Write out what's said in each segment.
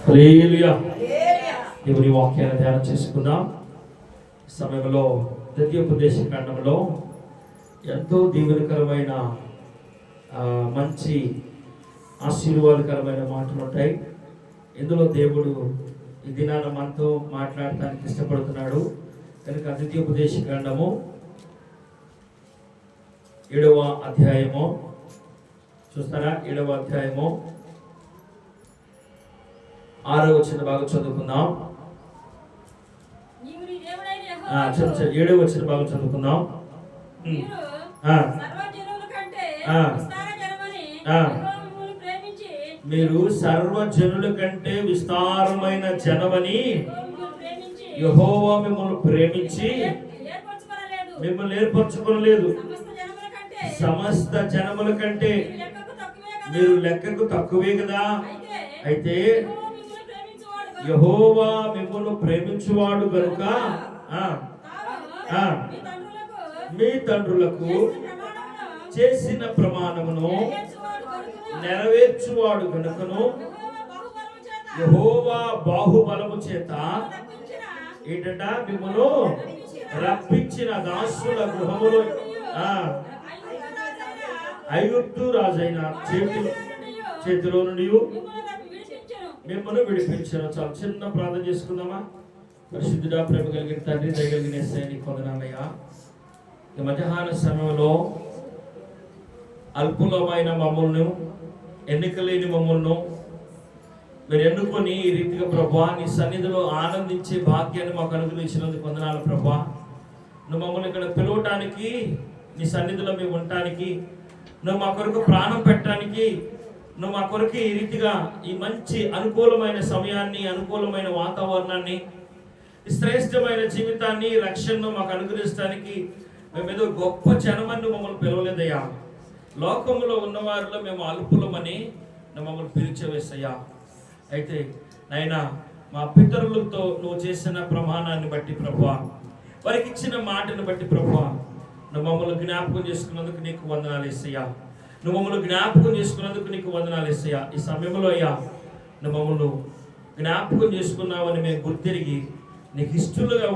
హల్లెలూయా. దేవుని వాక్యాన్ని ధ్యానం చేసుకుందాం. సమయంలో ద్వితీయోపదేశ కాండంలో ఎంతో దీవెనకరమైన మంచి ఆశీర్వాదకరమైన మాటలు ఉంటాయి. ఇందులో దేవుడు ఈ దినాన మనతో మాట్లాడటానికి ఇష్టపడుతున్నాడు కనుక ద్వితీయోపదేశ కాండము 7వ అధ్యాయము చూస్తారా? 7వ అధ్యాయము 6వ వచనం బాగా చదువుకుందాం. 7వ వచనం బాగా చదువుకుందాం. మీరు సర్వజనుల కంటే విస్తారమైన జనమని యెహోవా మిమ్మల్ని ప్రేమించి మిమ్మల్ని ఏర్పరచుకోలేదు. సమస్త జనముల కంటే మీరు లెక్కకు తక్కువే కదా. అయితే యెహోవా మిమ్మల్ని ప్రేమించువాడు గనుక మీ తండ్రులకు చేసిన ప్రమాణమును నెరవేర్చువాడు గనుకను యెహోవా బాహుబలము చేత ఏంటంట మిమ్మల్ని రప్పించిన దాసుల గృహములో ఐగుప్తు రాజైన చేతిలో నుండి మిమ్మల్ని విడిపించాను. చాలా చిన్న ప్రార్థన చేసుకుందామా? పరిశుద్ధుడా, ప్రేమ కలిగిన తండ్రి, దయగలిగిన యేసయ్య నీకు వందనాలయ్యా. ఈ మధ్యాహ్న సమయంలో అల్పులమైన మమ్మల్ని, ఎన్నికలేని మమ్మల్ని మీరు ఎన్నుకొని ఈ రీతిగా ప్రభా నీ సన్నిధిలో ఆనందించే భాగ్యాన్ని మాకు అనుగ్రహించినందుకు వందనాలు ప్రభా. నువ్వు మమ్మల్ని ఇక్కడ పిలవటానికి, నీ సన్నిధిలో మేము ఉండటానికి, నువ్వు మా కొరకు ప్రాణం పెట్టడానికి, నువ్వు మా కొరకు ఈ రీతిగా ఈ మంచి అనుకూలమైన సమయాన్ని, అనుకూలమైన వాతావరణాన్ని, శ్రేష్టమైన జీవితాన్ని, రక్షణను మాకు అనుగ్రహించడానికి మేమేదో గొప్ప జనమని మమ్మల్ని పిలవలేదయ్యా. లోకంలో ఉన్నవారిలో మేము అల్పులమని నువ్వు మమ్మల్ని పిలిచేవేసయ్యా. అయితే నాయనా మా పితరులతో నువ్వు చేసిన ప్రమాణాన్ని బట్టి ప్రభువా, వారికి ఇచ్చిన మాటను బట్టి ప్రభువా, నువ్వు మమ్మల్ని జ్ఞాపకం చేసుకున్నందుకు నీకు వందనాలు యేసయ్యా. నువ్వు మమ్మల్ని జ్ఞాపకం చేసుకున్నందుకు నీకు వందనాలు యేసయ్యా. ఈ సమయంలో అయ్యా నువ్వు మమ్మల్ని జ్ఞాపకం చేసుకున్నావని మేము గుర్తిరిగి నీకు ఇష్టలుగా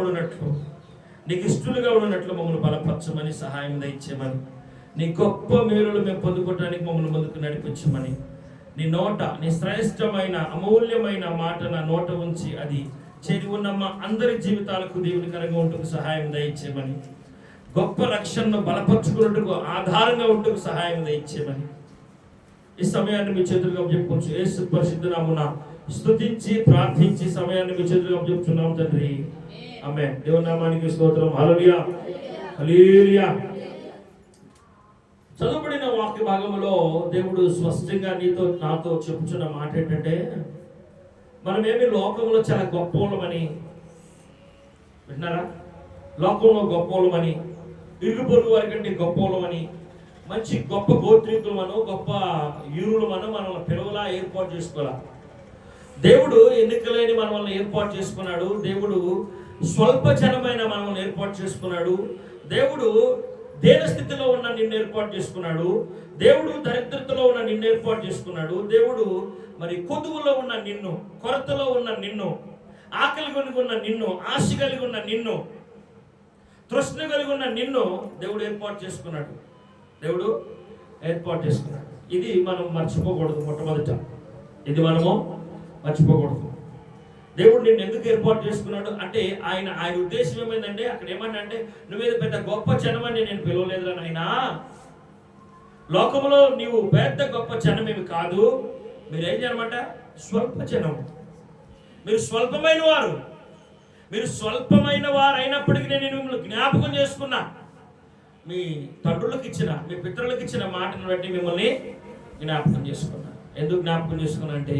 ఉన్నట్లు మమ్మల్ని బలపరచమని, సహాయం దయచేయమని, నీ గొప్ప మేలులు మేము పొందుకోవడానికి మమ్మల్ని ముందుకు నడిపించమని, నీ నోట నీ శ్రేష్టమైన అమూల్యమైన మాట నా నోట ఉంచి అది చేరి ఉన్న మా అందరి జీవితాలకు దీవెనకరంగా ఉంటూ సహాయం దయచేయమని, గొప్ప రక్షణను బలపరుచుకున్నట్టుకు ఆధారంగా ఉంటూ సహాయం దయచేయమని ఈ సమయాన్ని మీ చేతులుగా చెప్పుకోవచ్చు. యేసు పరిశుద్ధ నామమున స్తుతించి ప్రార్థించి సమయాన్ని మీ చేతులుగా చెప్పుచున్నాం తండ్రి, ఆమేన్. దేవుని నామానికి స్తోత్రం. హల్లెలూయా, హల్లెలూయా. చదువుబడిన వాక్య భాగంలో దేవుడు స్పష్టంగా నాతో చెప్పుచున్న మాట ఏంటంటే, మనమేమి లోకంలో చాలా గొప్పవాళ్ళమని విన్నారా? లోకంలో గొప్పవాళ్ళమని, ఇరుగు పొరుగు వారి కంటే గొప్పవాళ్ళమని, మంచి గొప్ప గోత్రీకులమను, గొప్ప యూరులమను మనల్ని పిలువలా ఏర్పాటు చేసుకోవాలా. దేవుడు ఎన్నికలేని మనల్ని ఏర్పాటు చేసుకున్నాడు. దేవుడు స్వల్ప జనమైన మనల్ని ఏర్పాటు చేసుకున్నాడు. దేవుడు దేన స్థితిలో ఉన్న నిన్ను ఏర్పాటు చేసుకున్నాడు. దేవుడు దరిద్రతలో ఉన్న నిన్ను ఏర్పాటు చేసుకున్నాడు. దేవుడు మరి కొదువులో ఉన్న నిన్ను, కొరతలో ఉన్న నిన్ను, ఆకలి కలిగి ఉన్న నిన్ను, ఆశ కలిగి ఉన్న నిన్ను, తృష్ణ కలిగి ఉన్న నిన్ను దేవుడు ఏర్పాటు చేసుకున్నాడు. దేవుడు ఏర్పాటు చేసుకున్నాడు. ఇది మనం మర్చిపోకూడదు. మొట్టమొదట ఇది మనము మర్చిపోకూడదు. దేవుడు నిన్ను ఎందుకు ఏర్పాటు చేసుకున్నాడు అంటే ఆయన ఉద్దేశం ఏమైందంటే, అక్కడ ఏమన్నా నువ్వేదో పెద్ద గొప్ప జనమని నేను పిలవలేదురా నాయనా, లోకంలో నీవు పెద్ద గొప్ప జనమేమి కాదు, మీరేం జనమంట? స్వల్ప జనం. మీరు స్వల్పమైన వారు. మీరు స్వల్పమైన వారు అయినప్పటికీ నేను మిమ్మల్ని జ్ఞాపకం చేసుకున్నా. మీ తండ్రులకు ఇచ్చిన, మీ పితరులకు ఇచ్చిన మాటను బట్టి మిమ్మల్ని జ్ఞాపకం చేసుకున్నా. ఎందుకు జ్ఞాపకం చేసుకున్నా అంటే,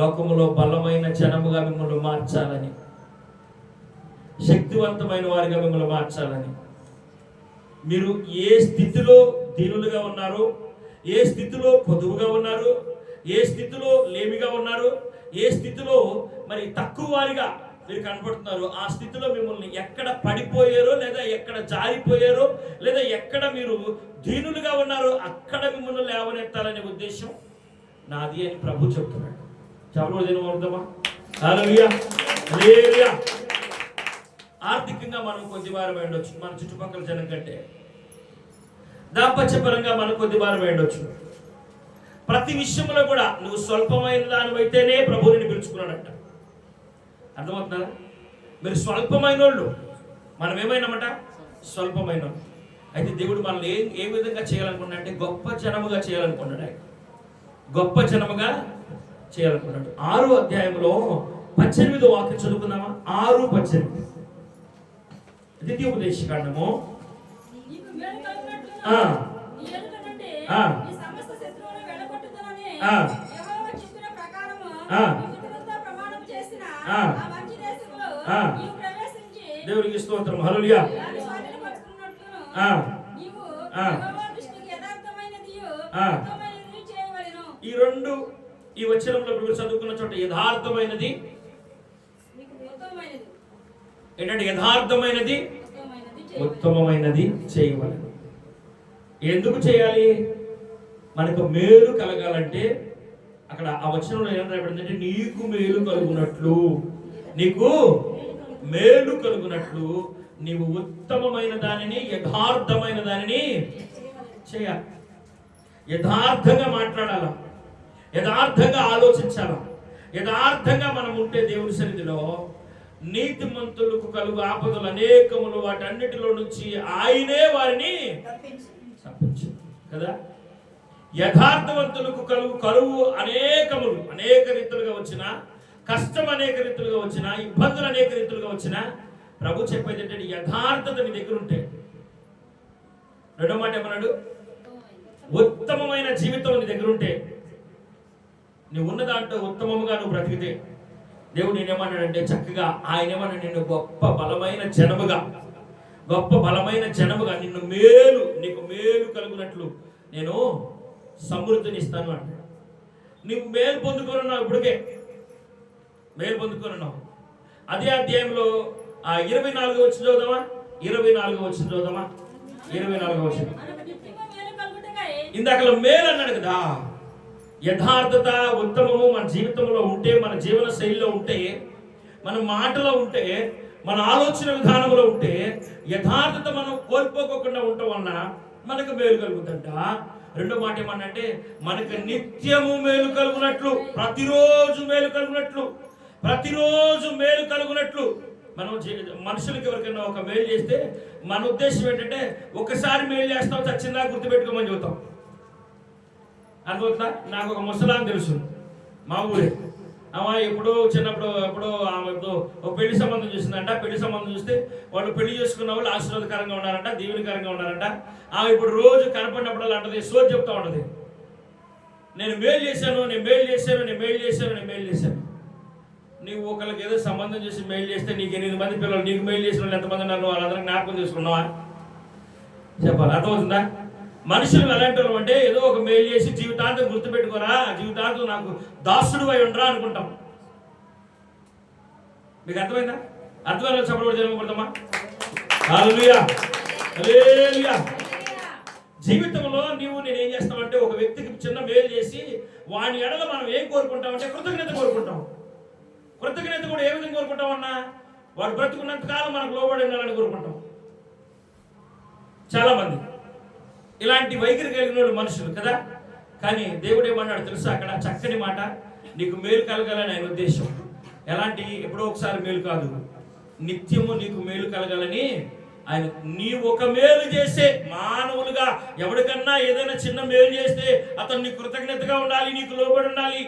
లోకములో బలమైన జనముగా మిమ్మల్ని మార్చాలని, శక్తివంతమైన వారిగా మిమ్మల్ని మార్చాలని. మీరు ఏ స్థితిలో దీనులుగా ఉన్నారు, ఏ స్థితిలో పొదువుగా ఉన్నారు, ఏ స్థితిలో లేమిగా ఉన్నారు, ఏ స్థితిలో మరి తక్కువ వారిగా మీరు కనపడుతున్నారు, ఆ స్థితిలో మిమ్మల్ని ఎక్కడ పడిపోయారో, లేదా ఎక్కడ జారిపోయారో, లేదా ఎక్కడ మీరు దీనులుగా ఉన్నారో అక్కడ మిమ్మల్ని లేవనెత్తాలనే ఉద్దేశం నాది అని ప్రభు చెప్తున్నాడు. చెప్పలు తినమవుతామా? హల్లెలూయా, హల్లెలూయా. ఆర్థికంగా మనం కొద్ది వారం ఉండొచ్చు, మన చుట్టుపక్కల జనం కంటే. దాంపత్యపరంగా మనం కొద్ది వారం ఉండొచ్చు. ప్రతి విషయంలో కూడా నువ్వు స్వల్పమైన దానివైతేనే ప్రభువు నిన్ను పిలుచుకున్నాడంట. అర్థమవుతుందా? మీరు స్వల్పమైన వాళ్ళు, మనం ఏమైనామంట? స్వల్పమైన. అయితే దేవుడు మనల్ని ఏ విధంగా చేయాలనుకున్నాడు అంటే గొప్ప జనముగా చేయాలనుకున్నాడు. ఆయన గొప్ప జనముగా చేయాలనుకున్నాడు. 6వ అధ్యాయంలో 18వ వాక్యం చదువుకుందామా? 6:18 ద్వితీయోపదేశకాండము. దేవునికి స్తోత్రం, హల్లెలూయా. ఈ రెండు ఈ వచనంలో మీరు చదువుకున్న చోట యథార్థమైనది ఏంటంటే యథార్థమైనది ఉత్తమమైనది చేయవలెను. ఎందుకు చేయాలి? మనకు మేలు కలగాలంటే అక్కడ ఆ వచనంలో ఏం రాయబడిందంటే నీకు మేలు కలుగునట్లు, నీకు మేలు కలుగునట్లు నీవు ఉత్తమమైన దానిని, యథార్థమైన దానిని చేయాలి. యథార్థంగా మాట్లాడాల, యథార్థంగా ఆలోచించాల. యథార్థంగా మనం ఉంటే దేవుని సన్నిధిలో నీతిమంతులకు కలుగు ఆపదలు అనేకములు, వాటన్నిటిలో నుంచి ఆయనే వారిని తప్పించు కదా. యథార్థవంతులకు కలుగు అనేకములు, అనేక రీతులుగా వచ్చిన కష్టం, అనేక రీతులుగా వచ్చిన ఇబ్బందులు, అనేక రీతులుగా వచ్చిన ప్రభు చెప్పేది ఏంటంటే యథార్థత నీ దగ్గర ఉంటే. రెండో మాట ఏమన్నాడు? ఉత్తమమైన జీవితం నీ దగ్గర ఉంటే, నువ్వు ఉన్న దాంట్లో ఉత్తమముగా నువ్వు బ్రతికితే దేవుడు నేనేమన్నాడంటే చక్కగా ఆయన ఏమన్నాడు, నిన్ను గొప్ప బలమైన జనముగా నిన్ను నీకు మేలు కలుగునట్లు నేను సమృద్ధిని ఇస్తాను అంటే. నీవు మేలు పొందుకున్నావు, ఇప్పటికే మేలు పొందుకున్నావు. అదే అధ్యాయంలో 24వ వచనం చదువుదామా? 24వ వచనం చదువుదామా? 24వ వచనం. ఇందాకలో మేలు అన్నాడు కదా. యథార్థత, ఉత్తమము మన జీవితంలో ఉంటే, మన జీవన శైలిలో ఉంటే, మన మాటలో ఉంటే, మన ఆలోచన విధానంలో ఉంటే, యథార్థత మనం కోల్పోకుండా ఉండటం వలన మనకు మేలు కలుగుతుంట. రెండో మాట ఏమన్నంటే మనకు నిత్యము మేలు కలుగునట్లు, ప్రతిరోజు మేలు కలుగునట్లు. మనం మనుషులకి ఎవరికైనా ఒక మేలు చేస్తే మన ఉద్దేశం ఏంటంటే ఒకసారి మేలు చేస్తాం, చచ్చిందా గుర్తుపెట్టుకోమని చెబుతాం. అనుకుంటా. నాకు ఒక ముసలాం తెలుసు, మా ఊరే. ఆమె చిన్నప్పుడు ఒక పెళ్లి సంబంధం చూసిందంట. పెళ్లి సంబంధం చూస్తే వాళ్ళు పెళ్లి చేసుకున్న వాళ్ళు ఆశీర్వాదకరంగా ఉన్నారంట, దీవెనకరంగా ఉన్నారంట. ఆమె ఇప్పుడు రోజు కనపడినప్పుడు అంటది, సోది చెప్తా ఉంటది, నేను మేలు చేశాను. నీవు ఒకరికి ఏదో సంబంధం చేసి మెయిల్ చేస్తే నీకు 8 మంది పిల్లలు, నీకు మెయిల్ చేసిన వాళ్ళు ఎంతమంది ఉన్నారు? వాళ్ళందరూ జ్ఞాపకం చేసుకున్నావా? చెప్పాలి. అర్థమవుతుందా? మనుషులు ఎలాంటి వాళ్ళు అంటే ఏదో ఒక మెయిల్ చేసి జీవితాంతం గుర్తుపెట్టుకోరా, జీవితాంతం నాకు దాసుడు అయి ఉండరా అనుకుంటాం. మీకు అర్థమైందా? అర్థమైన చెప్పబడి జరగబడతామా? హల్లెలూయా, హల్లెలూయా. జీవితంలో నేనేం చేస్తామంటే ఒక వ్యక్తికి చిన్న మేలు చేసి వాని ఎడల మనం ఏం కోరుకుంటామంటే కృతజ్ఞత కోరుకుంటాం. కృతజ్ఞత కూడా ఏ విధంగా కోరుకుంటామన్నా, వాడు బ్రతుకున్నంత కాలం మనకు లోబడి ఉండాలని కోరుకుంటాం. చాలా మంది ఇలాంటి వైఖరి కలిగిన మనుషులు కదా. కానీ దేవుడు ఏమన్నాడు తెలుసా? అక్కడ చక్కని మాట, నీకు మేలు కలగాలని ఆయన ఉద్దేశం. ఎప్పుడో ఒకసారి మేలు కాదు, నిత్యము నీకు మేలు కలగాలని ఆయన. నీ ఒక మేలు చేసే మానవులుగా ఎవరికన్నా ఏదైనా చిన్న మేలు చేస్తే అతను నీకు కృతజ్ఞతగా ఉండాలి, నీకు లోబడి ఉండాలి,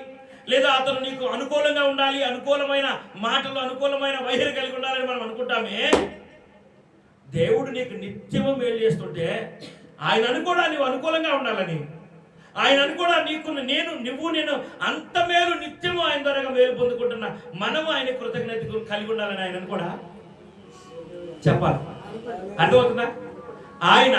లేదా అతను నీకు అనుకూలంగా ఉండాలి, అనుకూలమైన మాటలు, అనుకూలమైన వైఖరి కలిగి ఉండాలని మనం అనుకుంటామే. దేవుడు నీకు నిత్యము మేలు చేస్తుంటే ఆయన అనుకోడా నీవు అనుకూలంగా ఉండాలని, ఆయన అనుకోడా నేను అంత మేలు నిత్యము ఆయన ద్వారా మేలు పొందుకుంటున్నా మనము ఆయన కృతజ్ఞత కలిగి ఉండాలని ఆయన అనుకోడా? చెప్పాలి. అర్థమవుతుందా? ఆయన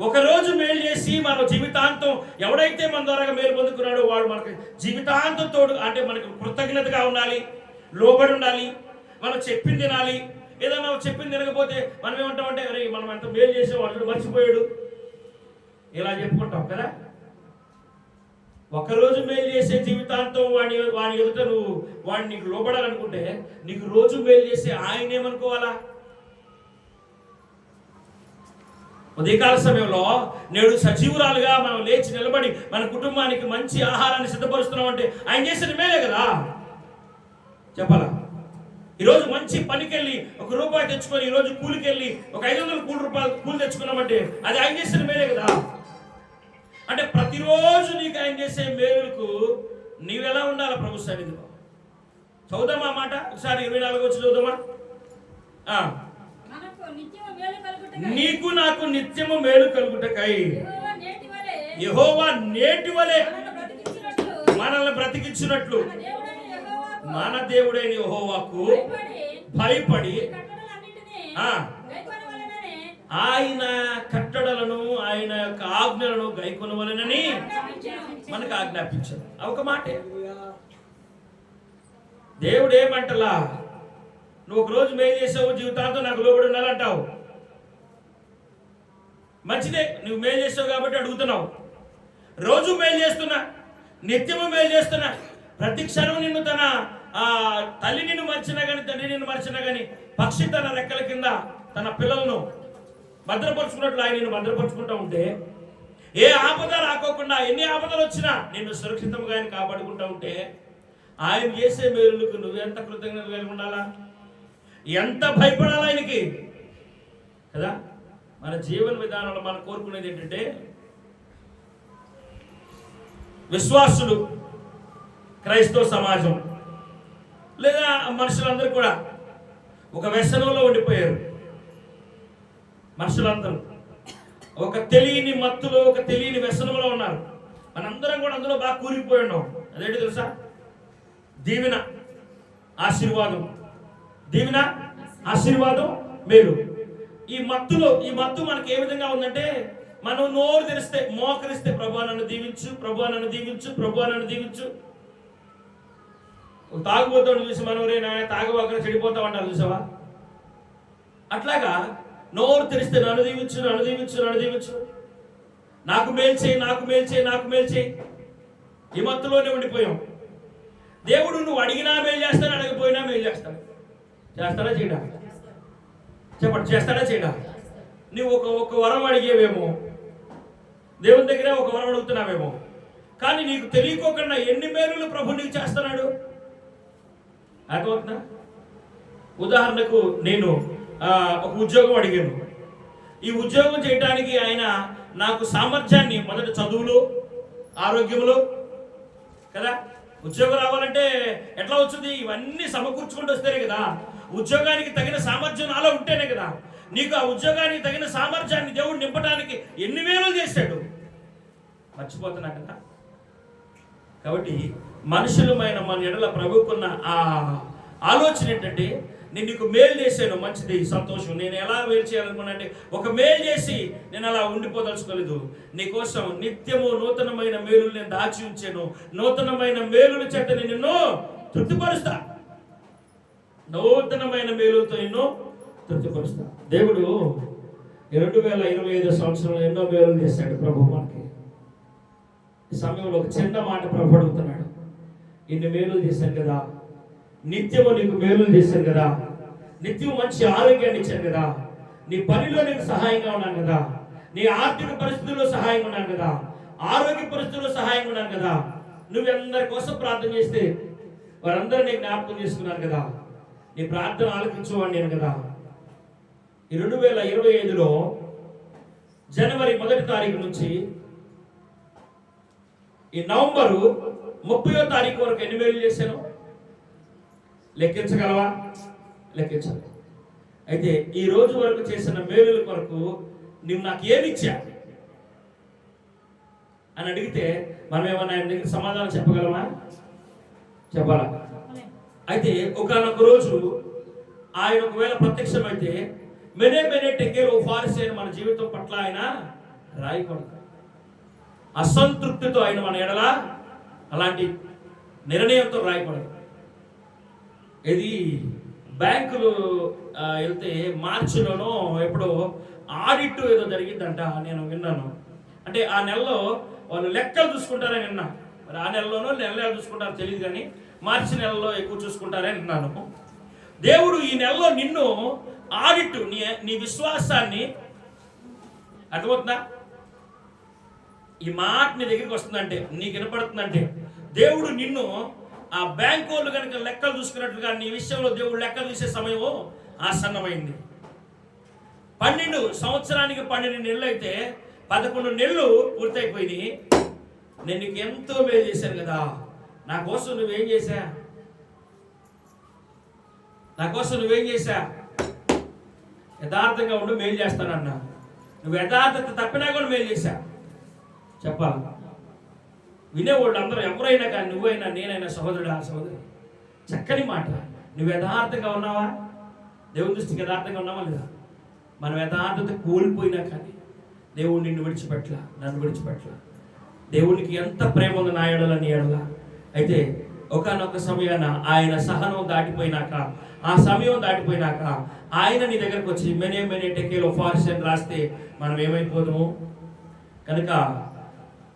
ఒకరోజు మేలు చేసి మన జీవితాంతం ఎవడైతే మన ద్వారా మేలు పొందుకున్నాడో వాడు మనకి జీవితాంతం తోడు, అంటే మనకు కృతజ్ఞతగా ఉండాలి, లోబడి ఉండాలి, మనం చెప్పింది తినాలి. ఏదైనా చెప్పింది తినకపోతే మనం ఏమంటామంటే అరే మనం ఎంత మేలు చేసే వాడు మర్చిపోయాడు, ఇలా చెప్పుకుంటాం కదా. ఒకరోజు మేలు చేసే జీవితాంతం వాని ఎదుట నువ్వు వాడిని నీకు లోబడాలనుకుంటే నీకు రోజు మేలు చేసే ఆయన ఏమనుకోవాలా? ఉదయకాల సమయంలో నేడు సజీవురాలుగా మనం లేచి నిలబడి మన కుటుంబానికి మంచి ఆహారాన్ని సిద్ధపరుస్తున్నాం అంటే ఆయన చేసిన మేలే కదా. చెప్పాలా? ఈరోజు మంచి పనికెళ్ళి ₹1 తెచ్చుకొని ఈరోజు కూలికెళ్ళి ఒక 500 కూలి తెచ్చుకున్నామంటే అది ఆయన చేసిన మేలే కదా. అంటే ప్రతిరోజు నీకు ఆయన చేసే మేలుకు నీవెలా ఉండాలి ప్రభు సన్నిధిలో? చదువుదామా మాట ఒకసారి 24 వచ్చి చదువుదామా? నీకు నాకు నిత్యము మేలు కలుగుటకై యెహోవా నేటి వలె మనల్ని బ్రతికించినట్లు మన దేవుడైన యెహోవాకు భయపడి ఆయన కట్టడలను ఆయన యొక్క ఆజ్ఞలను గైకొనవలెనని మనకు ఆజ్ఞాపించారు. ఒక మాటే దేవుడు ఏమంటలా, నువ్వు ఒకరోజు మేలు చేసావు, జీవితాంతం నాకు లోబడి ఉండాలంటావు. మంచిదే, నువ్వు మేలు చేస్తావు కాబట్టి అడుగుతున్నావు. రోజు మేలు చేస్తున్నా, నిత్యము మేలు చేస్తున్నా, ప్రతి క్షణం నిన్ను తన తల్లి నిన్ను మర్చినా కానీ తండ్రి నిన్ను మర్చినా కానీ పక్షి తన రెక్కల కింద తన పిల్లలను భద్రపరుచుకున్నట్లు ఆయన నిన్ను భద్రపరుచుకుంటూ ఉంటే ఏ ఆపద రాకోకుండా ఎన్ని ఆపదలు వచ్చినా నిన్ను సురక్షితంగా ఆయన కాపాడుకుంటూ ఉంటే ఆయన చేసే మేలులకు నువ్వెంత కృతజ్ఞత కలిగి ఉండాలా? ఎంత భయపడాలా ఆయనకి కదా. మన జీవన విధానంలో మనం కోరుకునేది ఏంటంటే విశ్వాసులు, క్రైస్తవ సమాజం లేదా మనుషులందరూ కూడా ఒక వ్యసనంలో ఉండిపోయారు. మనుషులందరూ ఒక తెలియని మత్తులో, ఒక తెలియని వ్యసనంలో ఉన్నారు. మనందరం కూడా అందులో బాగా కూరిపోయి ఉన్నాం. అదేంటి తెలుసా? దీవెన, ఆశీర్వాదం, దీవెన, ఆశీర్వాదం, మేలు. ఈ మత్తు మనకి ఏ విధంగా ఉందంటే, మనం నోరు తెరిస్తే, మోకరిస్తే ప్రభువా నన్ను దీవించు, ప్రభువా నన్ను దీవించు, ప్రభువా నన్ను దీవించు. తాగుబోతాడు చూసి మనం రే నాయన తాగబోక చెడిపోతాం అంటారు చూసావా? అట్లాగా నోరు తెరిస్తే నన్ను దీవించు, నన్ను దీవించు, నన్ను దీవించు, నాకు మేలు చేయి, నాకు మేలు చేయి, నాకు మేలు చేయి. ఈ మత్తులోనే ఉండిపోయాం. దేవుడు నువ్వు అడిగినా మేలు చేస్తాడు, అడగపోయినా మేలు చేస్తాడు. చేస్తాడా చేయడా? చెప్పండి, చేస్తాడా చేయడా? నువ్వు ఒక వరం అడిగేవేమో, దేవుని దగ్గర ఒక వరం అడుగుతున్నావేమో, కానీ నీకు తెలియకోకుండా ఎన్ని మేలులు ప్రభు నీకు చేస్తున్నాడు. అర్థమవుతుందా? ఉదాహరణకు నేను ఒక ఉద్యోగం అడిగాను. ఈ ఉద్యోగం చేయడానికి ఆయన నాకు సామర్థ్యాన్ని, మొదట చదువులు, ఆరోగ్యములు కదా. ఉద్యోగం రావాలంటే ఎట్లా వచ్చింది? ఇవన్నీ సమకూర్చుకుంటూ వస్తేనే కదా. ఉద్యోగానికి తగిన సామర్థ్యం నాలో ఉంటేనే కదా. నీకు ఆ ఉద్యోగానికి తగిన సామర్థ్యాన్ని దేవుడు నింపడానికి ఎన్ని వేలు చేశాడు, మర్చిపోతున్నా కదా. కాబట్టి మనుషులమైన మన ఎడల ప్రభుకున్న ఆ ఆలోచన ఏంటంటే, నేను నీకు మేలు చేశాను, మంచిది, సంతోషం. నేను ఎలా మేలు చేయాలనుకున్నానంటే, ఒక మేలు చేసి నేను అలా ఉండిపోదలుచుకోలేదు. నీకోసం నిత్యము నూతనమైన మేలులు నేను దాచి ఉంచాను. నూతనమైన మేలుల చేత నిన్ను తృప్తిపరుస్తా. నూతనమైన మేలులతో నిన్ను తృప్తిపరుస్తా. దేవుడు 2025 సంవత్సరంలో ఎన్నో మేలులు చేశాడు ప్రభు మనకి. ఈ సమయంలో ఒక చిన్న మాట ప్రభు అడుగుతున్నాడు. ఇన్ని మేలులు చేశాను కదా, నిత్యము నీకు మేలులు చేశాను కదా, నిత్యము మంచి ఆరోగ్యాన్ని ఇచ్చాను కదా, నీ పనిలో నీకు సహాయంగా ఉన్నాను కదా, నీ ఆర్థిక పరిస్థితుల్లో సహాయంగా ఉన్నాను కదా, ఆరోగ్య పరిస్థితుల్లో సహాయంగా ఉన్నాను కదా, నువ్వెందరి కోసం ప్రార్థన చేస్తే వారందరూ నీకు జ్ఞాపకం చేసుకున్నాను కదా, నీ ప్రార్థన ఆలకించేవాడు నేను కదా. ఈ 2025లో జనవరి 1వ తారీఖు నుంచి ఈ నవంబరు 30వ తారీఖు వరకు ఎన్ని మేలు చేశాను లెక్కించగలవా? లెక్కించాలి. అయితే ఈ రోజు వరకు చేసిన మేలుల కొరకు నువ్వు నాకు ఏమిచ్చా అని అడిగితే మనం ఏమన్నా ఆయన దగ్గర సమాధానం చెప్పగలమా? చెప్పాలా? అయితే ఒకనొక రోజు ఆయన ఒకవేళ ప్రత్యక్షమైతే మెనే టెకేర్ ఓ ఫారిస్ అయిన మన జీవితం పట్ల ఆయన రాయకూడదు. అసంతృప్తితో ఆయన మన ఎడల అలాంటి నిర్ణయంతో రాయకూడదు. ఇది బ్యాంకులు వెళ్తే మార్చిలోనో ఎప్పుడో ఆడిట్ ఏదో జరిగిందంట, నేను విన్నాను. అంటే ఆ నెలలో వాళ్ళు లెక్కలు చూసుకుంటారని విన్నా. మరి ఆ నెలలోనో నెల చూసుకుంటారో తెలియదు, కానీ మార్చి నెలలో ఎక్కువ చూసుకుంటారని అన్నాను. దేవుడు ఈ నెలలో నిన్ను ఆడిట్, నీ విశ్వాసాన్ని, అర్థమవుతుందా? ఈ మాట నీ దగ్గరికి వస్తుందంటే, నీకు వినపడుతుందంటే, దేవుడు నిన్ను ఆ బ్యాంక్ వాళ్ళు కనుక లెక్కలు చూసుకున్నట్లుగా నీ విషయంలో దేవుడు లెక్కలు చూసే సమయం ఆసన్నమైంది. 12 సంవత్సరానికి 12 నెలలు అయితే 11 నెలలు పూర్తయిపోయినాయి. నేను నీకు ఎంతో మేలు చేశాను కదా, నా కోసం నువ్వేం చేశా? నా కోసం నువ్వేం చేశా? యథార్థంగా ఉండి మేలు చేస్తానన్నా. నువ్వు యథార్థత తప్పినా కూడా మేలు చేశా. చెప్పాలి వినేవాళ్ళు అందరూ, ఎవరైనా కానీ, నువ్వైనా నేనైనా, సహోదరుడా సహోదరి, చక్కని మాట. నువ్వు యథార్థంగా ఉన్నావా? దేవుని దృష్టికి యథార్థంగా ఉన్నావా లేదా? మనం యథార్థత కోల్పోయినా కానీ దేవుడు నిన్ను విడిచిపెట్ల, నన్ను విడిచిపెట్ల. దేవునికి ఎంత ప్రేమ ఉంది నా ఎడల, నీ ఎడల. అయితే ఒకానొక సమయాన ఆయన సహనం దాటిపోయినాక, ఆ సమయం దాటిపోయినాక ఆయన నీ దగ్గరకు వచ్చి మెనే టెకేలో ఫారిస్ అని రాస్తే మనం ఏమైపోదాము? కనుక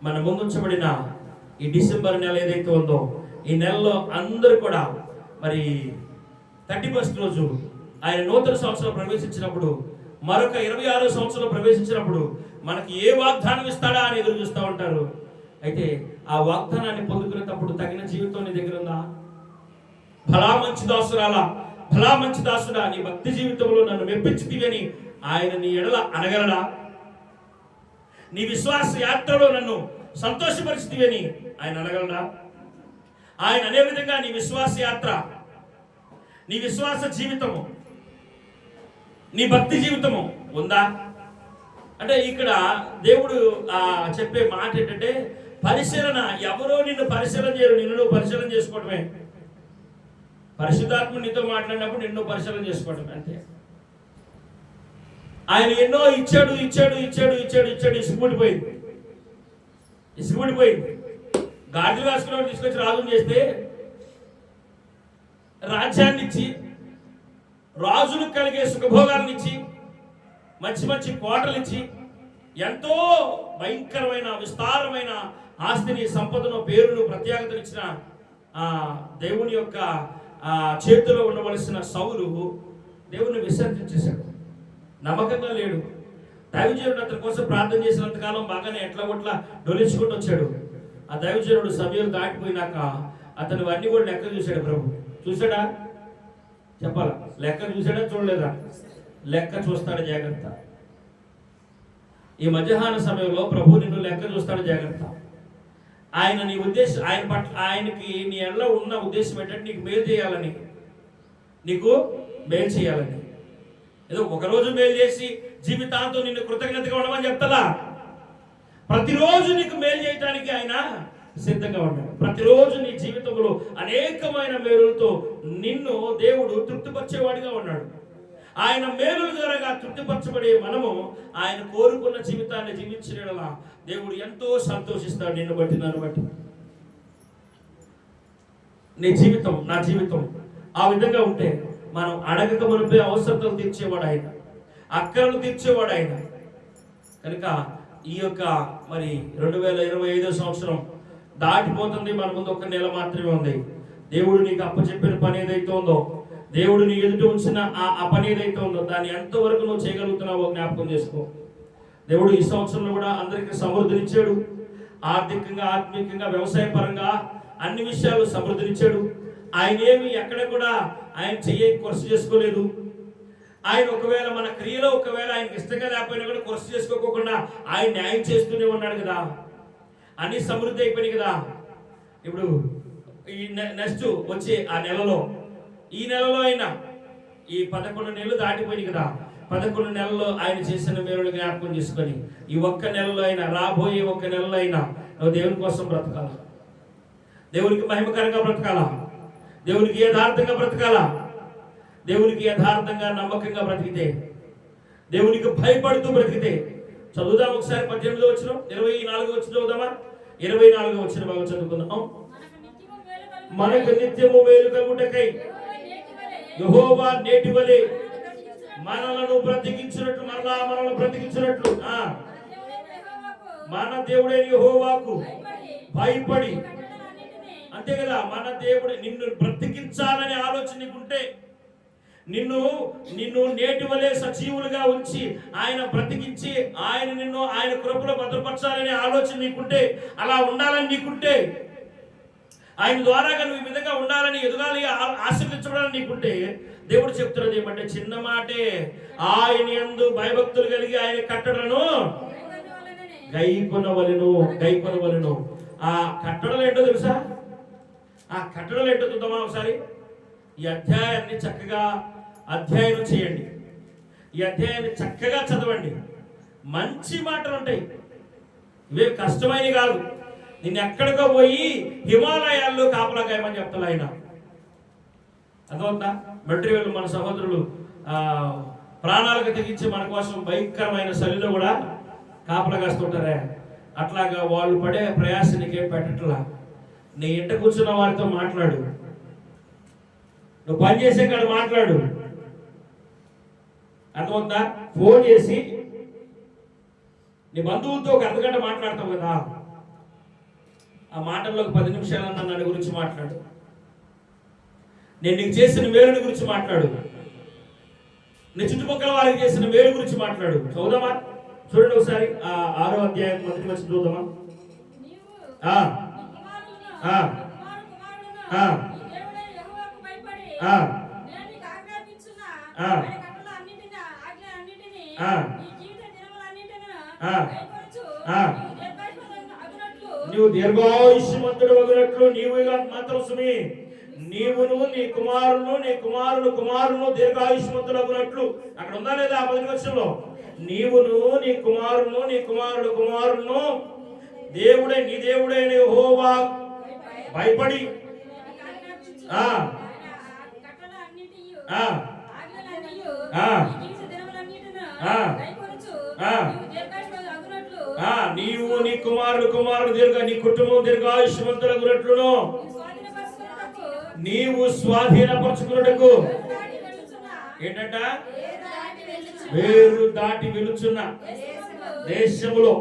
మన ముందుంచబడిన ఈ డిసెంబర్ నెల ఏదైతే ఉందో, ఈ నెలలో అందరూ కూడా మరి 31st రోజు ఆయన నూతన సంవత్సరం ప్రవేశించినప్పుడు, మరొక 26వ సంవత్సరంలో ప్రవేశించినప్పుడు మనకి ఏ వాగ్దానం ఇస్తాడా అని ఎదురు చూస్తూ ఉంటారు. అయితే ఆ వాగ్దానాన్ని పొందుకునేటప్పుడు తగిన జీవితం నీ దగ్గర ఉందా? భలా మంచి దాసురాలా, భలా మంచి దాసుడా, నీ భక్తి జీవితంలో నన్ను మెప్పించుతీవని ఆయన నీ ఎడల అనగలడా? నీ విశ్వాస యాత్రలో నన్ను సంతోషపరిచితివని ఆయన అనగలడా? ఆయన అనే విధంగా నీ విశ్వాస యాత్ర, నీ విశ్వాస జీవితము, నీ భక్తి జీవితము ఉందా? అంటే ఇక్కడ దేవుడు చెప్పే మాట ఏంటంటే, పరిశీలన. ఎవరో నిన్ను పరిశీలన చేయరు, నిన్ను నువ్వు పరిశీలన చేసుకోవడమే. పరిశుద్ధాత్మ నీతో మాట్లాడినప్పుడు నిన్ను పరిశీలన చేసుకోవడమే అంతే. ఆయన ఎన్నో ఇచ్చాడు ఇచ్చాడు ఇచ్చాడు ఇచ్చాడు ఇచ్చాడు ఇసుగుడిపోయింది. గాడిలు వేసుకున్నవాడు తీసుకొచ్చి రాజుని చేస్తే, రాజ్యాన్ని ఇచ్చి, రాజులకు కలిగే సుఖభోగాలను ఇచ్చి, మంచి మంచి కోటలు ఇచ్చి, ఎంతో భయంకరమైన విస్తారమైన ఆస్తిని, సంపదను, పేరును, ప్రత్యేకతను ఇచ్చిన దేవుని యొక్క చేతిలో ఉండవలసిన సౌలు దేవుని విసర్జించేశాడు. నమ్మకంగా లేడు. దైవజనుడు అతని కోసం ప్రార్థన చేసినంత కాలం బాగానే ఎట్లా కొట్లా డొలించుకుంటూ వచ్చాడు. ఆ దైవజనుడు సమయం దాటిపోయినాక అతను అన్ని కూడా లెక్క చూశాడు. ప్రభు చూశాడా? చెప్పాలా? లెక్క చూశాడా? చూడలేదా? లెక్క చూస్తాడు, జాగ్రత్త. ఈ మధ్యాహ్న సమయంలో ప్రభు నిన్ను లెక్క చూస్తాడు, జాగ్రత్త. ఆయన నీ ఉద్దేశం, ఆయన పట్ల, ఆయనకి నీ ఎడల ఉన్న ఉద్దేశం ఏంటంటే నీకు మేలు చేయాలని, నీకు మేలు చేయాలని. ఏదో ఒకరోజు మేలు చేసి జీవితాంతం నిన్ను కృతజ్ఞతగా ఉండమని చెప్తారా? ప్రతిరోజు నీకు మేలు చేయడానికి ఆయన సిద్ధంగా ఉన్నాడు. ప్రతిరోజు నీ జీవితంలో అనేకమైన మేలులతో నిన్ను దేవుడు తృప్తిపరిచేవాడిగా ఉన్నాడు. ఆయన మేలుల ద్వారా తృప్తిపరచబడే మనము ఆయన కోరుకున్న జీవితాన్ని జీవించిన దేవుడు ఎంతో సంతోషిస్తాడు. నిన్ను బట్టి, నన్ను బట్టి. నీ జీవితం, నా జీవితం ఆ విధంగా ఉంటే మనం అడగక మునిపే అవసరతలు తీర్చేవాడు ఆయన, అక్కరలు తీర్చేవాడు ఆయన. కనుక ఈ యొక్క మరి 2025 సంవత్సరం దాటిపోతుంది. మన ముందు ఒక నెల మాత్రమే ఉంది. దేవుడు నీకు అప్పచెప్పిన పని ఏదైతే ఉందో, దేవుడు నీ ఎదుట ఉంచిన ఆ పని ఏదైతే ఉందో, దాన్ని ఎంతవరకు నువ్వు చేయగలుగుతున్నావో జ్ఞాపకం చేసుకో. దేవుడు ఈ సంవత్సరంలో కూడా అందరికీ సమృద్ధినిచ్చాడు. ఆర్థికంగా, ఆత్మీయంగా, వ్యవసాయ పరంగా అన్ని విషయాలు సమృద్ధినిచ్చాడు. ఆయన ఏమి ఎక్కడ కూడా ఆయన కొరస చేసుకోలేదు. ఆయన ఒకవేళ మన క్రియలో ఒకవేళ ఆయనకి ఇష్టంగా లేకపోయినా కూడా కొరస చేసుకోకుండా ఆయన న్యాయం చేస్తూనే ఉన్నాడు కదా. అన్ని సమృద్ధి అయిపోయినాయి కదా. ఇప్పుడు ఈ నెక్స్ట్ వచ్చే ఆ నెలలో, ఈ నెలలో అయినా ఈ 11 నెలలు దాటిపోయినాయి కదా. 11 నెలల్లో ఆయన చేసిన మేలులు జ్ఞాపకం చేసుకొని ఈ ఒక్క నెలలో అయినా, రాబోయే ఒక్క నెలలో అయినా నువ్వు దేవుని కోసం బ్రతకాలా, దేవునికి మహిమకరంగా బ్రతకాలా, దేవునికి యథార్థంగా బ్రతకాలా. దేవునికి యథార్థంగా, నమ్మకంగా బ్రతికితే, దేవునికి భయపడుతూ బ్రతికితే, చదువుదాం ఒకసారి 18వ వచనం, 24వ వచనం చదువుదామా? 24వ వచనం బాగా చదువుకుందాం. మనకు నిత్యము మేలు కలుగుటకై యెహోవా నేటి వలె మనలను బ్రతికించినట్లు, మరలా మనల్ని బ్రతికించినట్లు మన దేవుడైన యెహోవాకు భయపడి అంతే కదా. మన దేవుడు నిన్ను బ్రతికించాలనే ఆలోచన నీకుంటే, నిన్ను నిన్ను నేటి వలె సజీవులుగా ఉంచి ఆయన బ్రతికించి నిన్ను ఆయన కృపలో భద్రపరచాలనే ఆలోచన నీకుంటే, అలా ఉండాలని నీకుంటే, ఆయన ద్వారాగా నువ్వు ఈ విధంగా ఉండాలని, ఎదగాలి, ఆశీర్వదించబడాలని నీకుంటే, దేవుడు చెప్తున్నది ఏమంటే చిన్న మాటే, ఆయన యందు భయభక్తులు కలిగి ఆయన కట్టడలను గైకొనవలెను. ఆ కట్టడలు ఏంటో తెలుసా? ఆ కట్టడలు ఏంటో చూద్దామా ఒకసారి. ఈ అధ్యాయాన్ని చక్కగా అధ్యయనం చేయండి. ఈ అధ్యాయాన్ని చక్కగా చదవండి. మంచి మాటలు ఉంటాయి, ఇవే కష్టమైనవి కాదు. నిన్ను ఎక్కడికో పోయి హిమాలయాల్లో కాపలా గాయమని చెప్తాడు ఆయన. అర్థమవుతుందా? మెట్రివేలు మన సహోదరులు ప్రాణాలకు తెగించి మన కోసం భయంకరమైన చలిలో కూడా కాపలా కాస్తుంటారే. అట్లాగా వాళ్ళు పడే ప్రయాస నీకేం పెట్టట్లా. నీ ఇంట కూర్చున్న వారితో మాట్లాడు, నువ్వు పని చేసే కాడ మాట్లాడు. అర్థమవుతుందా? ఫోన్ చేసి నీ బంధువులతో ఒక అర్ధగంట మాట్లాడతావు కదా, ఆ మాటల్లో 10 నిమిషాలన్నా నన్ను గురించి మాట్లాడు. నేను నీకు చేసిన మేలుని గురించి మాట్లాడు. నీ చుట్టుపక్కల వారికి చేసిన మేలు గురించి మాట్లాడు. చదువుదామా? చూడండి ఒకసారి 6వ అధ్యాయం 1వ వచనం చూద్దామా? నీవు దీర్ఘాయుష్మంతుడు వగినట్లు నీవు మాత్రం సుమి, నీవును నీ కుమారులు దీర్ఘాయుష్మంతుడు వగినట్లు. అక్కడ ఉందా లేదా ఆ 10వ వచనంలో? నీవును నీ కుమారులు దేవుడే నీ దేవుడైన యెహోవా భయపడి నీవు నీ కుమారులు నీ కుటుంబం దీర్ఘాయుష్మంతులగునట్లును నీవు స్వాధీనపరచుకున్నటకు ఏంటంట? వేరు దాటి వెలుచున్న దేశములో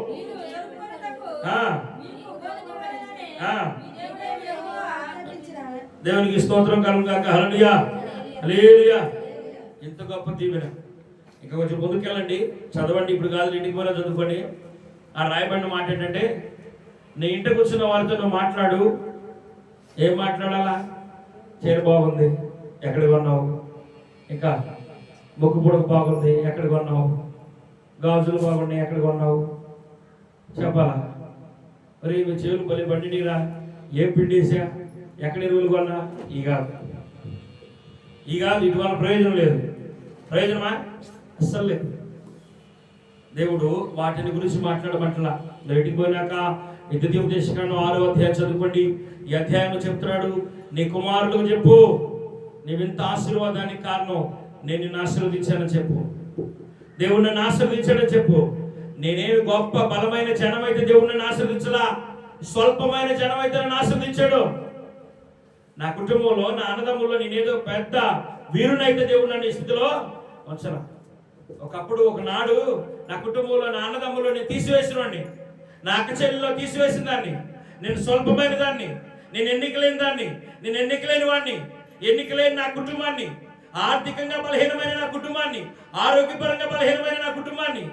దేవునికి స్తోత్రం కలుగుగాక. హల్లెలూయా, హల్లెలూయా. ఎంత గొప్ప దీవెన. ఇంకా కొంచెం ముందుకెళ్ళండి, చదవండి. ఇప్పుడు కాదు, ఇంటికి పోయినా చదువుకోండి. ఆ రాయబడిన మాట ఏంటంటే, నీ ఇంటికి కూర్చున్న వారితో నువ్వు మాట్లాడు. ఏం మాట్లాడాలా? చీర బాగుంది, ఎక్కడ కొన్నావు? ఇంకా ముక్కు పొడకు బాగుంది, ఎక్కడ కొన్నావు? గాజులు బాగున్నాయి, ఎక్కడ కొన్నావు? చెప్పాలా? మరి మీ చెవులు బలి బండిరా, ఏం పిండేసా, ఎక్కడ ఎరువులు కొన్నా? ఈ కాదు ఇటు వల్ల ప్రయోజనం లేదు. ప్రయోజనమా? అస్సలు లేదు. దేవుడు వాటిని గురించి మాట్లాడమంటలా. బయటికి పోయినాక ద్వితీయోపదేశకాండం 6వ అధ్యాయం చదువుకోండి. ఈ అధ్యాయంలో చెప్తున్నాడు, నీ కుమారులకు చెప్పు, నీవింత ఆశీర్వాదానికి కారణం నేను నిన్ను ఆశీర్వదించానని చెప్పు. దేవుడు నన్ను ఆశీర్వదించాడని చెప్పు. నేనేమి గొప్ప బలమైన జనం అయితే దేవుడు నన్ను ఆశీర్వదించలా, స్వల్పమైన జనం అయితే నన్ను ఆశీర్వదించాడు. నా కుటుంబంలో, నా అన్నదమ్ముల్లో నేనేదో పెద్ద వీరునైతే దేవుడు నన్ను ఈ స్థితిలో ఉంచను. ఒకప్పుడు ఒకనాడు నా కుటుంబంలో, నా అన్నదమ్ముల్లో నేను తీసివేసినవాడిని, నా అక్క చెల్లెల్లో తీసివేసిన దాన్ని, నేను స్వల్పమైన దాన్ని, నేను ఎన్నికలేని దాన్ని, నేను ఎన్నికలేని వాడిని, ఎన్నికలేని నా కుటుంబాన్ని, ఆర్థికంగా బలహీనమైన నా కుటుంబాన్ని, ఆరోగ్యపరంగా బలహీనమైన నా కుటుంబాన్ని,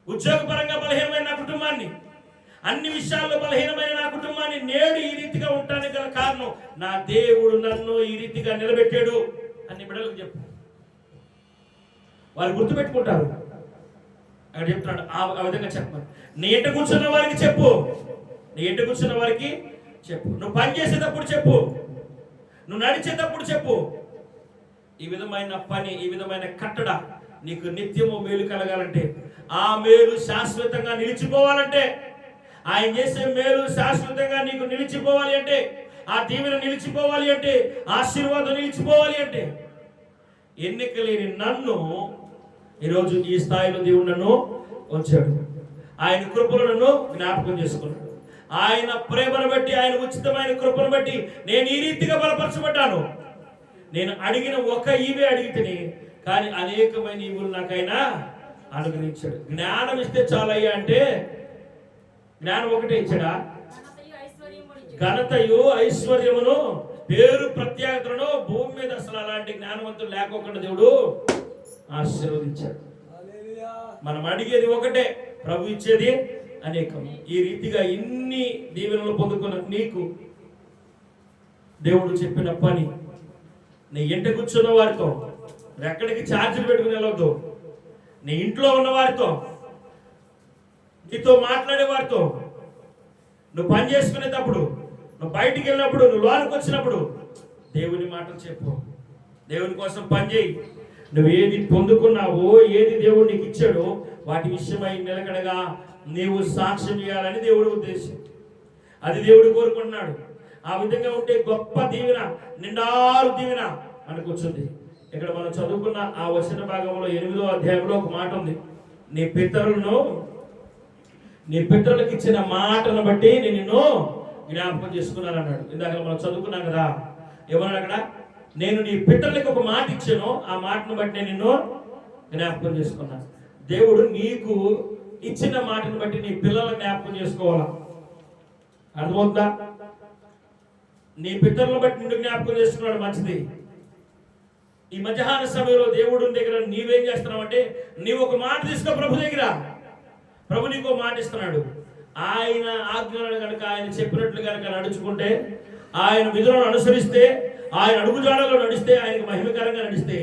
ఉద్యోగపరంగా బలహీనమైన నా కుటుంబాన్ని, అన్ని విషయాల్లో బలహీనమైన నా కుటుంబాన్ని నేడు ఈ రీతిగా ఉండటానికి గల కారణం నా దేవుడు నన్ను ఈ రీతిగా నిలబెట్టాడు అని బిడ్డలకు చెప్పు. వారు గుర్తుపెట్టుకుంటారు. అక్కడ చెప్తున్నాడు ఆ విధంగా చెప్పమని. నీ ఇంట కూర్చున్న వారికి చెప్పు, నీ ఇంట కూర్చున్న వారికి చెప్పు. నువ్వు పని చేసేటప్పుడు చెప్పు, నువ్వు నడిచేటప్పుడు చెప్పు. ఈ విధమైన పని, ఈ విధమైన కట్టడ నీకు నిత్యము మేలు కలగాలంటే, ఆ మేలు శాశ్వతంగా నిలిచిపోవాలంటే, ఆయన చేసే మేలు శాశ్వతంగా నీకు నిలిచిపోవాలి అంటే, ఆ దీవెన నిలిచిపోవాలి అంటే, ఆశీర్వాదం నిలిచిపోవాలి అంటే, ఎన్నిక లేని నన్ను ఈరోజు ఈ స్థాయిలో దేవుడు నన్ను ఉంచాడు. ఆయన కృపను నన్ను జ్ఞాపకం చేసుకున్నాడు. ఆయన ప్రేమను బట్టి, ఆయన ఉచితమైన కృపను బట్టి నేను ఈ రీతిగా బలపరచబడ్డాను. నేను అడిగిన ఒక ఈవే అడిగితేనే, కానీ అనేకమైన ఈవులు నాకైనా అనుగ్రహించాడు. జ్ఞానం ఇస్తే చాలయ్యా అంటే, జ్ఞానం ఒకటే ఇచ్చాడా? ఘనతయు ఐశ్వర్యమును పేరు ప్రత్యేకతలను భూమి మీద అసలు అలాంటి జ్ఞానవంతులు లేకోకుండా దేవుడు ఆశీర్వదించాడు. మనం అడిగేది ఒకటే, ప్రభు ఇచ్చేది అనేకం. ఈ రీతిగా ఇన్ని దీవెనలు పొందుకున్న నీకు దేవుడు చెప్పిన పని, నీ ఇంట కూర్చున్న వారితో, ఎక్కడికి ఛార్జీలు పెట్టుకుని వెళ్ళవద్దు, నీ ఇంట్లో ఉన్న వారితో, నీతో మాట్లాడే వారితో, నువ్వు పని చేసుకునేటప్పుడు, నువ్వు బయటికి వెళ్ళినప్పుడు, నువ్వు లోనికి వచ్చినప్పుడు దేవుని మాటలు చెప్పు. దేవుని కోసం పని చేయి. నువ్వు ఏది పొందుకున్నావో, ఏది దేవుడు నీకు ఇచ్చాడో వాటి విషయమై నిలకడగా నీవు సాక్ష్యం ఇవ్వాలని దేవుడి ఉద్దేశం. అది దేవుడు కోరుకుంటున్నాడు. ఆ విధంగా ఉంటే గొప్ప దీవెన, నిండారు దీవెన మనకు వచ్చింది. ఇక్కడ మనం చదువుకున్న ఆ వచన భాగంలో 8వ అధ్యాయంలో ఒక మాట ఉంది. నీ పితరులకు ఇచ్చిన మాటను బట్టి నేను నిన్ను జ్ఞాపకం చేసుకున్నాను అన్నాడు. ఇందాక మనం చదువుకున్నాం కదా, ఏమన్నాడు అక్కడ? నేను నీ పితరులకు ఒక మాట ఇచ్చాను, ఆ మాటను బట్టి నేను నిన్ను జ్ఞాపకం చేసుకున్నాను. దేవుడు నీకు ఇచ్చిన మాటను బట్టి నీ పిల్లలను జ్ఞాపకం చేసుకోవాలా? అర్థమవుతుందా? నీ పితరులను బట్టి నిన్ను జ్ఞాపకం చేసుకున్నాడు, మంచిది. ఈ మధ్యాహ్న సమయంలో దేవుడు దగ్గర నీవేం చేస్తున్నావు అంటే, నీవు ఒక మాట తీసుకో ప్రభు దగ్గర. ప్రభు నీకు మాట ఇస్తున్నాడు. ఆయన ఆజ్ఞలను కనుక, ఆయన చెప్పినట్లు కనుక నడుచుకుంటే, ఆయన విధులను అనుసరిస్తే, ఆయన అడుగుజాడలో నడిస్తే, ఆయనకు మహిమకరంగా నడిస్తే,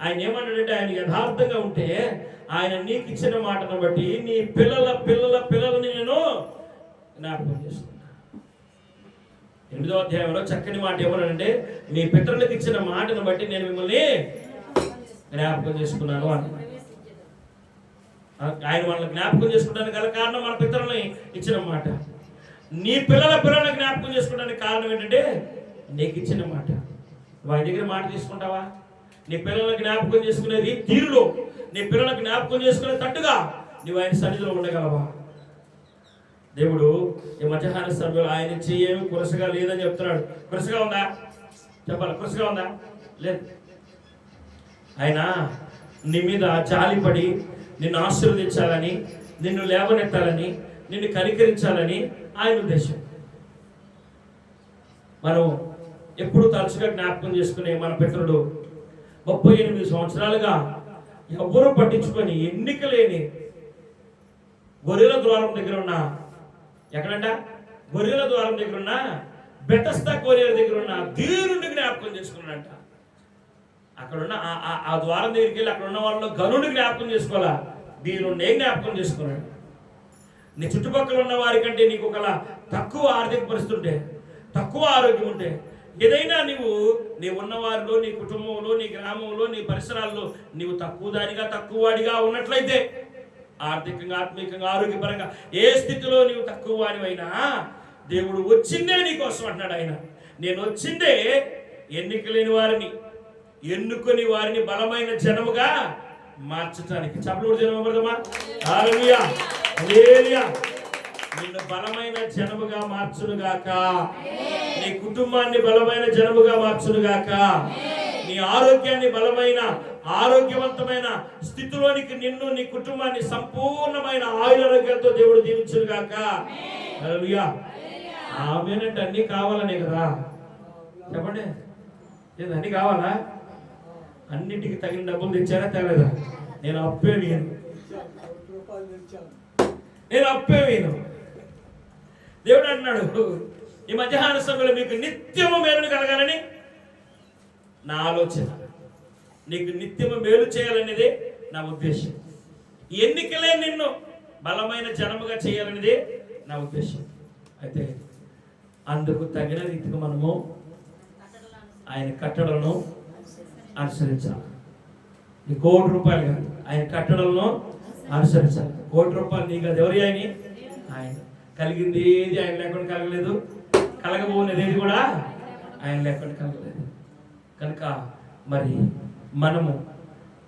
ఆయన ఏమన్నాడంటే, ఆయన యథార్థంగా ఉంటే, ఆయన నీకు ఇచ్చిన మాటను బట్టి నీ పిల్లలని నేను జ్ఞాపకం చేస్తున్నా. 8వ అధ్యాయంలో చక్కని మాట ఏమన్నాడంటే, మీ పితరులకు ఇచ్చిన మాటను బట్టి నేను మిమ్మల్ని జ్ఞాపకం చేసుకున్నాను అని. ఆయన మనల్ని జ్ఞాపకం చేసుకోవడానికి గల కారణం మన పితరులని ఇచ్చిన మాట. నీ పిల్లలను జ్ఞాపకం చేసుకోవడానికి కారణం ఏంటంటే నీకు ఇచ్చిన మాట. వారి దగ్గర మాట తీసుకుంటావా? నీ పిల్లలను జ్ఞాపకం చేసుకునే తీరులో, నీ పిల్లలకు జ్ఞాపకం చేసుకునే తట్టుగా నువ్వు ఆయన సన్నిధిలో ఉండగలవా? దేవుడు ఈ మధ్యాహ్న సమయంలో ఆయన చెయ్యేమి కురసగా లేదని చెప్తున్నాడు. కురసగా ఉందా? చెప్పాలి, కురసగా ఉందా? లేదు. ఆయన నీ మీద జాలిపడి నిన్ను ఆశీర్వదించాలని, నిన్ను లేవనెత్తాలని, నిన్ను కనికరించాలని ఆయన ఉద్దేశం. మనం ఎప్పుడు తరచుగా జ్ఞాపకం చేసుకునే మన పితరుడు 38 సంవత్సరాలుగా ఎవరు పట్టించుకొని ఎన్నిక లేని గొర్రెల ద్వారం దగ్గర ఉన్న, ఎక్కడంట? గొర్రెల ద్వారం దగ్గర ఉన్న బెతస్దా కొరియర్ దగ్గర ఉన్న దీనుడిని జ్ఞాపకం చేసుకున్నాడంట. అక్కడున్న ఆ ద్వారం దగ్గరికి వెళ్ళి అక్కడ ఉన్న వాళ్ళలో గనుడిని జ్ఞాపకం చేసుకోవాలా, దీనుడిని జ్ఞాపకం చేసుకున్నాడు. నీ చుట్టుపక్కల ఉన్న వారి కంటే నీకు ఒక తక్కువ ఆర్థిక పరిస్థితి ఉంటే, తక్కువ ఆరోగ్యం ఉంటే, ఏదైనా నీవు ఉన్నవారిలో, నీ కుటుంబంలో, నీ గ్రామంలో, నీ పరిసరాల్లో నీవు తక్కువ దానిగా, తక్కువ వాడిగా ఉన్నట్లయితే, ఆర్థికంగా, ఆత్మీయంగా, ఆరోగ్యపరంగా ఏ స్థితిలో నీవు తక్కువ వాడివైనా దేవుడు వచ్చిందే నీకోసం అంటున్నాడు. ఆయన నేను వచ్చిందే ఎన్నిక లేని వారిని, ఎన్నుకొని వారిని బలమైన జనముగా మార్చటానికి. చప్పలు జనము బ్రదమా, హల్లెలూయా, హల్లెలూయా. నిన్ను బలమైన జనముగా మార్చునుగాక, నీ కుటుంబాన్ని బలమైన జనముగా మార్చునుగాక, నీ ఆరోగ్యాన్ని బలమైన ఆరోగ్యవంతమైన స్థితిలోనికి నిన్ను, నీ కుటుంబాన్ని సంపూర్ణమైన ఆరోగ్యాలతో దేవుడు దీవించునుగాక. హల్లెలూయా. ఆమేనంటే అన్ని కావాలనే కదా, చెప్పండి. అన్ని కావాలా? అన్నిటికీ తగిన డబ్బులు తెచ్చారా తేలేదా? నేను అప్పే వేయను. దేవుడు అంటున్నాడు, ఈ మధ్యాహ్న సమయంలో మీకు నిత్యము మేలు కలగాలని నా ఆలోచన, నీకు నిత్యము మేలు చేయాలనేదే నా ఉద్దేశం. ఎన్నికలే నిన్ను బలమైన జనముగా చేయాలనేదే నా ఉద్దేశం. అయితే అందుకు తగిన రీతిగా మనము ఆయన కట్టడలను అనుసరించాలి. నీ ₹1,00,00,000 కాదు, ఆయన కట్టడలను అనుసరించాలి. ₹1,00,00,000 నీకు అది ఎవరి? ఆయన. కలిగింది ఏది ఆయన లేకుండా కలగలేదు, కలగబోనేది ఏది కూడా ఆయన లేకుండా కలగలేదు. కనుక మరి మనము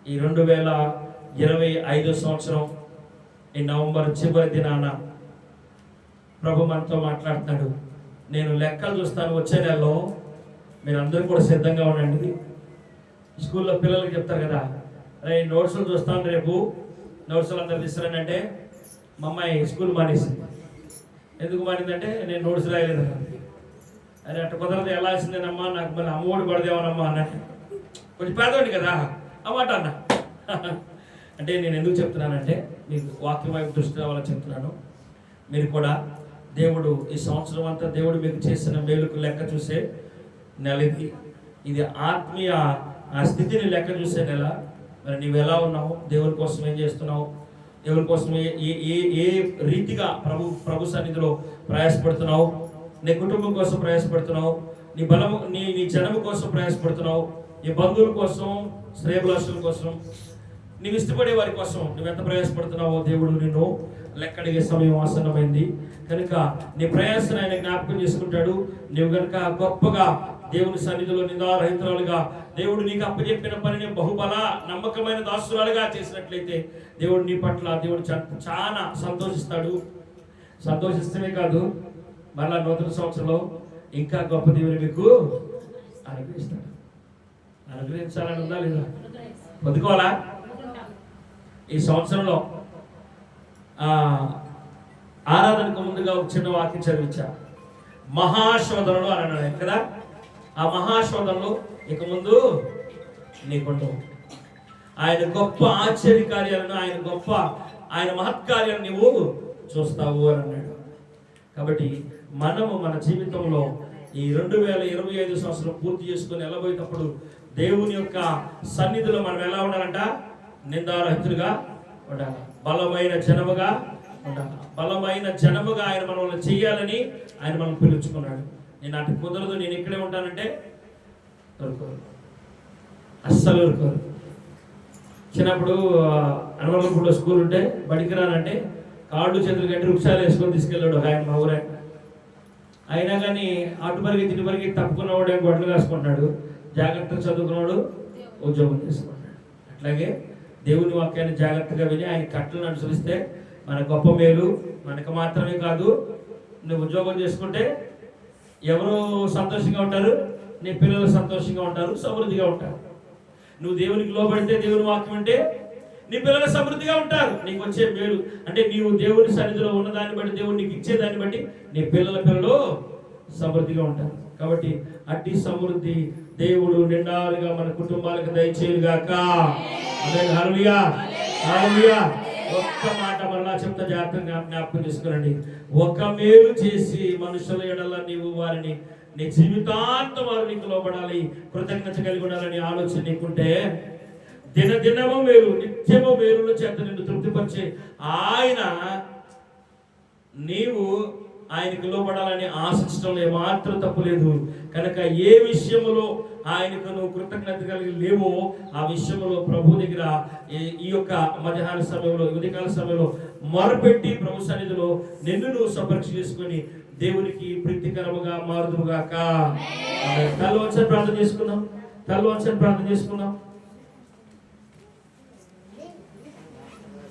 ఈ 2025 సంవత్సరం ఈ నవంబర్ చివరి దినాన ప్రభు మనతో మాట్లాడుతున్నాడు. నేను లెక్కలు చూస్తాను వచ్చే నెలలో, మీరు అందరూ కూడా సిద్ధంగా ఉండండి. స్కూల్లో పిల్లలకి చెప్తారు కదా, రే నోట్స్లు చూస్తాను రేపు, నోట్స్లు అందరు తీసుకురండి అంటే, మా అమ్మాయి స్కూల్ మానేసింది. ఎందుకు మానిందంటే నేను నోట్స్ రాయలేదు. అరే అట్ట కుదరదు వెళ్ళాల్సిందేనమ్మా, నాకు మళ్ళీ అమ్మఒడి పడదేమోనమ్మా అన్నట్టు. కొంచెం పేదవాడి కదా ఆ మాట అన్న. అంటే నేను ఎందుకు చెప్తున్నానంటే మీకు వాక్యం వైపు దృష్టి రావాలని చెప్తున్నాను. మీరు కూడా దేవుడు ఈ సంవత్సరం అంతా దేవుడు మీకు చేసిన మేలుకు లెక్క చూసే నెల ఇది. ఇది ఆత్మీయ ఆ స్థితిని లెక్క చూసే నెల. మరి నీవు ఎలా ఉన్నావు, దేవుని కోసం ఏం చేస్తున్నావు, దేవుని కోసం ఏ రీతిగా ప్రభు సన్నిధిలో ప్రయాసపడుతున్నావు, నీ కుటుంబం కోసం ప్రయాసపడుతున్నావు, నీ బలము నీ జనము కోసం ప్రయాసపడుతున్నావు, నీ బంధువుల కోసం, శ్రేయభిలాషుల కోసం, నీవు ఇష్టపడే వారి కోసం నువ్వెంత ప్రయాసపడుతున్నావో దేవుడు నిన్ను లెక్కడిగే సమయం ఆసన్నమైంది కనుక నీ ప్రయాసను ఆయన జ్ఞాపకం చేసుకుంటాడు. నువ్వు కనుక గొప్పగా దేవుని సన్నిధిలో నిందారహితురాలుగా దేవుడు నీకు అప్పచెప్పిన పనిని బహుబల నమ్మకమైన దాసురాలుగా చేసినట్లయితే దేవుడు నీ పట్ల దేవుడు చాలా సంతోషిస్తాడు. సంతోషిస్తమే కాదు, మళ్ళా నూతన సంవత్సరంలో ఇంకా గొప్ప దేవుని మీకు అనుగ్రహిస్తాడు. అనుగ్రహించాలని ఉందా లేదా? పొందుకోవాలా? ఈ సంవత్సరంలో ఆరాధనకు ముందుగా ఒక చిన్న వాక్యం చదివించా. మహాశోధనలు అని అన్నాడు కదా. ఆ మహాశోధనలు ఇక ముందు నీకుండవు. ఆయన గొప్ప ఆశ్చర్య కార్యాలను, ఆయన మహత్కార్యాలను నువ్వు చూస్తావు అని అన్నాడు. కాబట్టి మనము మన జీవితంలో ఈ 2025 సంవత్సరం పూర్తి చేసుకుని వెళ్ళబోయేటప్పుడు దేవుని యొక్క సన్నిధిలో మనం ఎలా ఉండాలంట? నిందారహితులుగా ఉండాలి, బలమైన జనముగా ఉండాలి. బలమైన జనముగా ఆయన మనల్ని చెయ్యాలని ఆయన మనం పిలుచుకున్నాడు. నేను అటు కుదరదు, నేను ఇక్కడే ఉంటానంటే దొరకరు, అస్సలు దొరకరు. చిన్నప్పుడు అనవరపూడిలో స్కూల్ ఉంటే బడికి రానంటే కాళ్ళు చేతులు కట్టి వృక్షాలు వేసుకొని తీసుకెళ్ళాడు ఆయన, మా ఊరే. అయినా కానీ అటు పరిగెత్తి ఇటు పరిగెత్తి తప్పుకున్నవాడు ఏం గొడ్లు కాసుకుంటున్నాడు, జాగ్రత్తగా చదువుకున్నాడు ఉద్యోగం చేసుకున్నాడు. అట్లాగే దేవుని వాక్యాన్ని జాగ్రత్తగా విని ఆయన కట్టలను అనుసరిస్తే మన గొప్ప మేలు మనకు మాత్రమే కాదు. నువ్వు ఉద్యోగం చేసుకుంటే ఎవరు సంతోషంగా ఉంటారు? నీ పిల్లలు సంతోషంగా ఉంటారు, సమృద్ధిగా ఉంటారు. నువ్వు దేవునికి లోబడితే, దేవుని వాక్యం అంటే నీ పిల్లలు సమృద్ధిగా ఉంటారు. నీకు వచ్చే మేలు అంటే నీవు దేవుని సన్నిధిలో ఉన్నదాన్ని బట్టి, దేవుడు నీకు ఇచ్చేదాన్ని బట్టి నీ పిల్లలు సమృద్ధిగా ఉంటారు. కాబట్టి అట్టి సమృద్ధి దేవుడు నిండాలుగా మన కుటుంబాలకు దయచేయుగాక. హల్లెలూయా, హల్లెలూయా. ఒక్క మాట మరలా చెప్తా, జాగ్రత్తగా జ్ఞాపకం చేసుకునండి. ఒక మేలు చేసి మనుషుల ఎడల నీవు వారిని నీ జీవితాంతం వారు నీకు లోబడాలి, కృతజ్ఞత కలిగి ఉండాలని ఆలోచన నీకుంటే దినదినము మేలు, నిత్యము మేలుల చేత నిన్ను తృప్తిపరిచే ఆయన నీవు ఆయనకు లోబడాలని ఆశించడంలో ఏమాత్రం తప్పులేదు. కనుక ఏ విషయములో ఆయనకు నువ్వు కృతజ్ఞత కలిగి లేవో ఆ విషయంలో ప్రభు దగ్గర ఈ యొక్క మధ్యాహ్న సమయంలో, ఉదయకాల సమయంలో మొరపెట్టి ప్రభు సన్నిధిలో నిన్ను నువ్వు సంపరీక్ష చేసుకుని దేవునికి ప్రీతికరముగా మారుదుగాక. తల వంచని ప్రార్థన చేసుకుందాం.